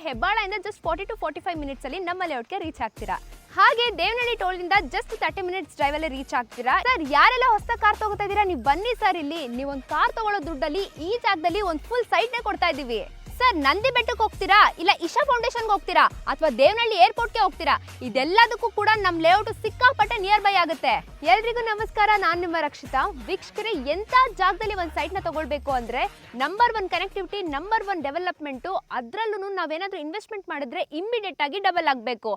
ಹೆಬ್ಬಾಳದಿಂದ just 40 to 45 minutes ಅಲ್ಲಿ ನಮ್ಮ ಲೇಔಟ್ಗೆ reach ಆಗ್ತೀರಾ. ಹಾಗೆ ದೇವನಹಳ್ಳಿ ಟೋಲ್ನಿಂದ ಜಸ್ಟ್ 30 ಮಿನಿಟ್ಸ್ ಡ್ರೈವ್ ಅಲ್ಲಿ ರೀಚ್ ಆಗ್ತೀರಾ. ಸರ್, ಯಾರೆಲ್ಲ ಹೊಸ ಕಾರ್ ತಗೋತಾ ಇದ್ದೀರಾ, ನೀವು ಬನ್ನಿ ಸರ್. ಇಲ್ಲಿ ನೀವು ಒಂದು ಕಾರ್ ತಗೊಳ್ಳೋ ದುಡ್ಡಲ್ಲಿ ಈ ಜಾಗದಲ್ಲಿ ಒಂದು ಫುಲ್ ಸೈಟ್ ನೇ ಕೊಡ್ತಾ ಇದ್ದೀವಿ. ಸರ್, ನಂದಿ ಬೆಟ್ಟಕ್ಕೆ ಹೋಗ್ತೀರಾ, ಇಲ್ಲ ಇಶಾ ಫೌಂಡೇಶನ್ಗೆ ಹೋಗ್ತೀರಾ, ಅಥವಾ ದೇವನಹಳ್ಳಿ ಏರ್ಪೋರ್ಟ್ಗೆ ಹೋಗ್ತೀರಾ, ಇದೆಲ್ಲದಕ್ಕೂ ಕೂಡ ನಮ್ಮ ಲೇಔಟ್ ಸಿಕ್ಕಾಪಟ್ಟೆ ನಿಯರ್ ಬೈ ಆಗುತ್ತೆ. ಎಲ್ರಿಗೂ ನಮಸ್ಕಾರ, ನಾನು ನಿಮ್ಮ ರಕ್ಷಿತಾ. ವೀಕ್ಷಕರೇ, ಎಂಥ ಜಾಗದಲ್ಲಿ ಒಂದು ಸೈಟ್ನ ತಗೊಳ್ಬೇಕು ಅಂದರೆ ನಂಬರ್ 1 ಕನೆಕ್ಟಿವಿಟಿ, ನಂಬರ್ 1 ಡೆವಲಪ್ಮೆಂಟು, ಅದರಲ್ಲೂ ನಾವೇನಾದರೂ ಇನ್ವೆಸ್ಟ್ಮೆಂಟ್ ಮಾಡಿದ್ರೆ ಇಮ್ಮಿಡಿಯೇಟ್ ಆಗಿ ಡಬಲ್ ಆಗಬೇಕು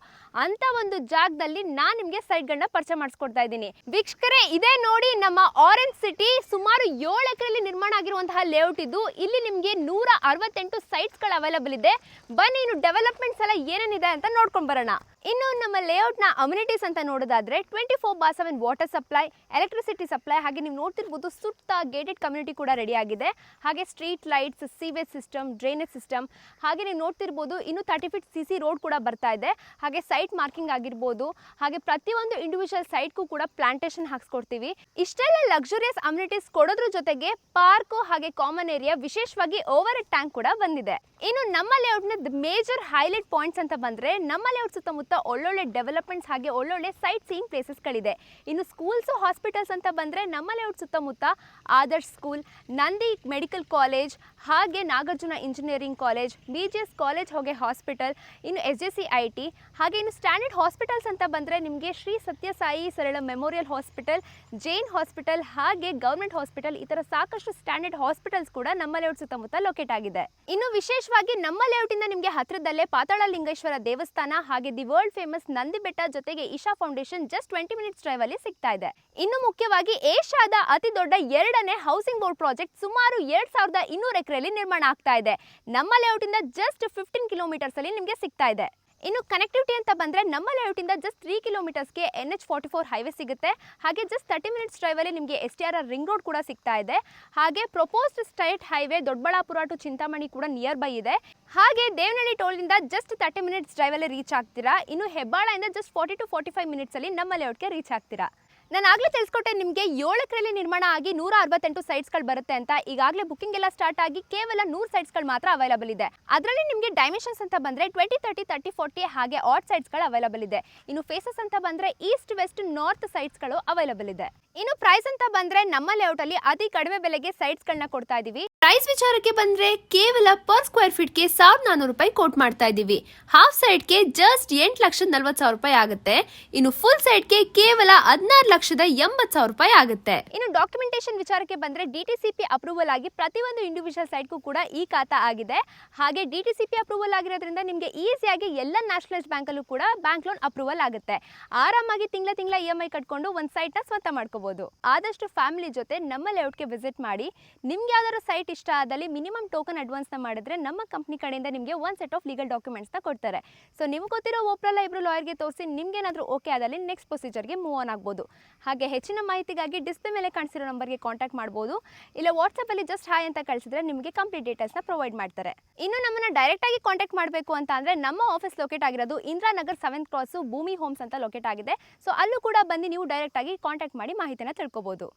ಅಂತ ಒಂದು ಜಾಗದಲ್ಲಿ ನಾನು ನಿಮಗೆ ಸೈಟ್ಗಳನ್ನ ಪರಿಚಯ ಮಾಡಿಸ್ಕೊಡ್ತಾ ಇದ್ದೀನಿ. ವೀಕ್ಷಕರೇ, ಇದೇ ನೋಡಿ ನಮ್ಮ ಆರೆಂಜ್ ಸಿಟಿ. ಸುಮಾರು 7 ಎಕರೆಯಲ್ಲಿ ನಿರ್ಮಾಣ ಆಗಿರುವಂತಹ ಲೇಔಟ್ ಇದು. ಇಲ್ಲಿ ನಿಮಗೆ 168 ಸೈಟ್ಸ್ಗಳು ಅವೈಲಬಲ್ ಇದೆ. ಬನ್ನಿ, ಇನ್ನು ಡೆವಲಪ್ಮೆಂಟ್ಸ್ ಎಲ್ಲ ಏನೇನಿದೆ ಅಂತ ನೋಡ್ಕೊಂಡು ಬರೋಣ. ಇನ್ನು ನಮ್ಮ ಲೇಔಟ್ನ ಅಮ್ಯುನಿಟೀಸ್ ಅಂತ ನೋಡೋದಾದ್ರೆ 24/7 ವಾಟರ್ ಸಪ್ಲೈ, ಎಲೆಕ್ಟ್ರಿಸಿಟಿ ಸಪ್ಲೈ, ಹಾಗೆ ನೀವು ನೋಡ್ತಿರ್ಬೋದು ಸುತ್ತ ಗೇಟೆಡ್ ಕಮ್ಯುನಿಟಿ ಕೂಡ ರೆಡಿ ಆಗಿದೆ. ಹಾಗೆ street lights, sewage system, drainage system, ಹಾಗೆ ನೀವು ನೋಡ್ತಿರ್ಬೋದು ಇನ್ನು 30 ಫೀಟ್ CC ರೋಡ್ ಕೂಡ ಬರ್ತಾ ಇದೆ. ಹಾಗೆ ಸೈಟ್ ಮಾರ್ಕಿಂಗ್ ಆಗಿರ್ಬೋದು, ಹಾಗೆ ಪ್ರತಿಯೊಂದು ಇಂಡಿವಿಜುವಲ್ ಸೈಟ್ಗೂ ಕೂಡ ಪ್ಲಾಂಟೇಶನ್ ಹಾಕ್ಸ್ಕೊಡ್ತೀವಿ. ಇಷ್ಟೆಲ್ಲ ಲಕ್ಸುರಿಯಸ್ ಅಮ್ಯುನಿಟೀಸ್ ಕೊಡೋದ್ರ ಜೊತೆಗೆ ಪಾರ್ಕು ಹಾಗೆ ಕಾಮನ್ ಏರಿಯಾ, ವಿಶೇಷವಾಗಿ ಓವರ್ ಹೆಡ್ ಟ್ಯಾಂಕ್ ಕೂಡ ಬಂದಿದೆ. ಇನ್ನು ನಮ್ಮ ಲೇಔಟ್ನ ಮೇಜರ್ ಹೈಲೈಟ್ ಪಾಯಿಂಟ್ಸ್ ಅಂತ ಬಂದ್ರೆ ನಮ್ಮ ಲೇಔಟ್ ಸುತ್ತಮುತ್ತ ಒಳ್ಳೊಳ್ಳೆ ಡೆವಲಪ್ಮೆಂಟ್ಸ್ ಹಾಗೆ ಒಳ್ಳೊಳ್ಳೆ ಸೈಟ್ ಸೀಯಿಂಗ್ ಪ್ಲೇಸಸ್ಗಳಿದೆ. ಇನ್ನು ಸ್ಕೂಲ್ಸು ಹಾಸ್ಪಿಟಲ್ಸ್ ಅಂತ ಬಂದರೆ ನಮ್ಮ ಲೇಔಟ್ ಸುತ್ತಮುತ್ತ Adarsh school, Nandi medical college, ಹಾಗೆ Nagarjuna engineering college, BGS college ಹಾಗೆ ಹಾಸ್ಪಿಟಲ್, ಇನ್ನು SJC IT, ಹಾಗೆ ಇನ್ನು ಸ್ಟ್ಯಾಂಡರ್ಡ್ ಹಾಸ್ಪಿಟಲ್ಸ್ ಅಂತ ಬಂದರೆ ನಿಮಗೆ ಶ್ರೀ ಸತ್ಯಸಾಯಿ ಸರಳ ಮೆಮೋರಿಯಲ್ ಹಾಸ್ಪಿಟಲ್, ಜೈನ್ ಹಾಸ್ಪಿಟಲ್, ಹಾಗೆ ಗೌರ್ಮೆಂಟ್ ಹಾಸ್ಪಿಟಲ್, ಈ ಥರ ಸಾಕಷ್ಟು ಸ್ಟ್ಯಾಂಡರ್ಡ್ ಹಾಸ್ಪಿಟಲ್ಸ್ ಕೂಡ ನಮ್ಮ ಲೇಔಟ್ ಸುತ್ತಮುತ್ತ ಲೊಕೇಟ್ ಆಗಿದೆ. ಇನ್ನು ವಿಶೇಷವಾಗಿ ನಮ್ಮ ಲೇಔಟಿಂದ ನಿಮಗೆ ಹತ್ತಿರದಲ್ಲೇ ಪಾತಾಳ ಲಿಂಗೇಶ್ವರ ದೇವಸ್ಥಾನ, ಹಾಗೆ the world famous Nandi Betta, ಜೊತೆಗೆ Isha foundation just 20 minutes drive ಅಲ್ಲಿ ಸಿಗ್ತಾ ಇದೆ. ಇನ್ನು ಮುಖ್ಯವಾಗಿ ಏಷ್ಯಾದ ಅತಿ ದೊಡ್ಡ 2ನೇ ಹೌಸಿಂಗ್ ಬೋರ್ಡ್ ಪ್ರಾಜೆಕ್ಟ್ ಸುಮಾರು 2200 ಎಕರೆಯಲ್ಲಿ ನಿರ್ಮಾಣ ಆಗ್ತಾ ಇದೆ. ನಮ್ಮ ಲೇಔಟಿಂದ ಜಸ್ಟ್ 15 ಕಿಲೋಮೀಟರ್ಸ್ ಅಲ್ಲಿ ನಿಮಗೆ ಸಿಗ್ತಾ ಇದೆ. ಇನ್ನು ಕನೆಕ್ಟಿವಿಟಿ ಅಂತ ಬಂದರೆ ನಮ್ಮ ಲೇಔಟಿಂದ ಜಸ್ಟ್ 3 ಕಿಲೋಮೀಟರ್ಸ್ಗೆ NH44 ಹೈವೇ ಸಿಗುತ್ತೆ. ಹಾಗೆ ಜಸ್ಟ್ 30 ಮಿನಿಟ್ಸ್ ಡ್ರೈವಲ್ಲಿ ನಿಮಗೆ STRR ರಿಂಗ್ ರೋಡ್ ಕೂಡ ಸಿಗ್ತಾ ಇದೆ. ಹಾಗೆ proposed straight highway Doddaballapura to Chintamani ಕೂಡ ನಿಯರ್ ಬೈ ಇದೆ. ಹಾಗೆ ದೇವನಹಳ್ಳಿ ಟೋಲ್ನಿಂದ ಜಸ್ಟ್ 30 ಮಿನಿಟ್ಸ್ ಡ್ರೈವಲ್ಲಿ ರೀಚ್ ಆಗ್ತೀರಾ. ಇನ್ನು ಹೆಬ್ಬಾಳದಿಂದ ಜಸ್ಟ್ 40 to 45 ಮಿನಿಟ್ಸಲ್ಲಿ ನಮ್ಮ ಲೇಔಟ್ಗೆ ರೀಚ್ ಆಗ್ತೀರಾ. ನಾನು ಆಗಲೇ ತಿಳಿಸ್ಕೊಟ್ಟೆ ನಿಮಗೆ 7 ಎಕರೆಯಲ್ಲಿ ನಿರ್ಮಾಣ ಆಗಿ 168 ಸೈಟ್ಸ್ಗಳು ಬರುತ್ತೆ ಅಂತ. ಈಗಾಗಲೇ ಬುಕಿಂಗ್ ಎಲ್ಲ ಸ್ಟಾರ್ಟ್ ಆಗಿ ಕೇವಲ 100 ಸೈಟ್ಸ್ಗಳು ಮಾತ್ರ ಅವೈಲಬಲ್ ಇದೆ. ಅದರಲ್ಲಿ ನಿಮಗೆ ಡೈಮೆನ್ಷನ್ಸ್ ಅಂತ ಬಂದರೆ 20, 30, 30, 40 ಹಾಗೆ ಆಡ್ ಸೈಟ್ಸ್ಗಳು ಅವೈಲಬಲ್ ಇದೆ. ಇನ್ನು ಫೇಸಸ್ ಅಂತ ಬಂದರೆ ಈಸ್ಟ್, ವೆಸ್ಟ್, ನಾರ್ತ್ ಸೈಟ್ಸ್ಗಳು ಅವೈಲಬಲ್ ಇದೆ. ಇನ್ನು ಪ್ರೈಸ್ ಅಂತ ಬಂದರೆ ನಮ್ಮ ಲೇಔಟ್ ಅಲ್ಲಿ ಅತಿ ಕಡಿಮೆ ಬೆಲೆಗೆ ಸೈಟ್ಸ್ಗಳನ್ನ ಕೊಡ್ತಾ ಇದೀವಿ. ಪ್ರೈಸ್ ವಿಚಾರಕ್ಕೆ ಬಂದರೆ ಕೇವಲ ಪರ್ ಸ್ಕ್ವೇರ್ ಫೀಟ್ಗೆ 1400 ರೂಪಾಯಿ ಕೋಟ್ ಮಾಡ್ತಾ ಇದ್ದೀವಿ. ಹಾಫ್ ಸೈಟ್ಗೆ ಜಸ್ಟ್ 8,40,000 ರೂಪಾಯಿ ಆಗುತ್ತೆ. ಇನ್ನು ಫುಲ್ ಸೈಟ್ಗೆ ಕೇವಲ 16,80,000 ರೂಪಾಯಿ ಆಗುತ್ತೆ. ಇನ್ನು ಡಾಕ್ಯುಮೆಂಟೇಶನ್ ವಿಚಾರಕ್ಕೆ ಬಂದರೆ DTCP ಅಪ್ರೂವಲ್ ಆಗಿ ಪ್ರತಿಯೊಂದು ಇಂಡಿವಿಜುವಲ್ ಸೈಟ್ಗೂ ಕೂಡ ಈ ಖಾತಾ ಆಗಿದೆ. ಹಾಗೆ DTCP ಅಪ್ರೂವಲ್ ಆಗಿರೋದ್ರಿಂದ ನಿಮಗೆ ಈಸಿಯಾಗಿ ಎಲ್ಲ ನ್ಯಾಷನಲೈಸ್ ಬ್ಯಾಂಕಲ್ಲೂ ಕೂಡ ಬ್ಯಾಂಕ್ ಲೋನ್ ಅಪ್ರೂವಲ್ ಆಗುತ್ತೆ. ಆರಾಮಾಗಿ ತಿಂಗಳ EMI ಕಟ್ಕೊಂಡು ಒಂದು ಸೈಟ್ನ ಸ್ವಂತ ಮಾಡ್ಕೋಬಹುದು. ಆದಷ್ಟು ಫ್ಯಾಮಿಲಿ ಜೊತೆ ನಮ್ಮ ಲೇಔಟ್ಗೆ ವಿಸಿಟ್ ಮಾಡಿ. ನಿಮ್ಗೆ ಯಾವ್ದಾದ್ರು ಸೈಟ್ ಇಷ್ಟ ಆದಲ್ಲಿ ಮಿನಿಮಮ್ ಟೋಕನ್ ಅಡ್ವಾನ್ಸ್ನ ಮಾಡಿದ್ರೆ ನಮ್ಮ ಕಂಪ್ನಿ ಕಡೆಯಿಂದ ನಿಮಗೆ ಒಂದು ಸೆಟ್ ಆಫ್ ಲೀಗಲ್ ಡಾಕ್ಯುಮೆಂಟ್ಸ್ನ ಕೊಡ್ತಾರೆ. ಸೊ ನಿಮ್ಗೆ ಗೊತ್ತಿರೋ ಒಬ್ಬರಲ್ಲ ಇಬ್ಬರು ಲಾಯರ್ಗೆ ತೋರಿಸಿ ನಿಮ್ಗೇನಾದರೂ ಓಕೆ ಆದಲ್ಲಿ ನೆಕ್ಸ್ಟ್ ಪ್ರೊಸೀಜರ್ಗೆ ಮೂವ್ ಆನ್ ಆಗ್ಬೋದು. ಹಾಗೆ ಹೆಚ್ಚಿನ ಮಾಹಿತಿಗಾಗಿ ಡಿಸ್ಪ್ಲೇ ಮೇಲೆ ಕಾಣಿಸಿರೋ ನಂಬರ್ಗೆ ಕಾಂಟ್ಯಾಕ್ಟ್ ಮಾಡ್ಬೋದು. ಇಲ್ಲ ವಾಟ್ಸಪ್ಪಲ್ಲಿ ಜಸ್ಟ್ ಹಾಯ್ ಅಂತ ಕಳಿಸಿದ್ರೆ ನಿಮಗೆ ಕಂಪ್ಲೀಟ್ ಡೀಟೇಲ್ಸ್ನ ಪ್ರೊವೈಡ್ ಮಾಡ್ತಾರೆ. ಇನ್ನು ನಮ್ಮನ್ನು ಡೈರೆಕ್ಟಾಗಿ ಕಾಂಟ್ಯಾಕ್ಟ್ ಮಾಡಬೇಕು ಅಂತ ಅಂದರೆ ನಮ್ಮ ಆಫೀಸ್ ಲೊಕೇಟ್ ಆಗಿರೋದು ಇಂದಿರಾನಗರ್ 7th ಕ್ರಾಸು ಭೂಮಿ ಹೋಮ್ಸ್ ಅಂತ ಲೊಕೇಟ್ ಆಗಿದೆ. ಸೊ ಅಲ್ಲೂ ಕೂಡ ಬಂದು ನೀವು ಡೈರೆಕ್ಟಾಗಿ ಕಾಂಟ್ಯಾಕ್ಟ್ ಮಾಡಿ ಮಾಹಿತಿನ ತಿಳ್ಕೊಬೋದು.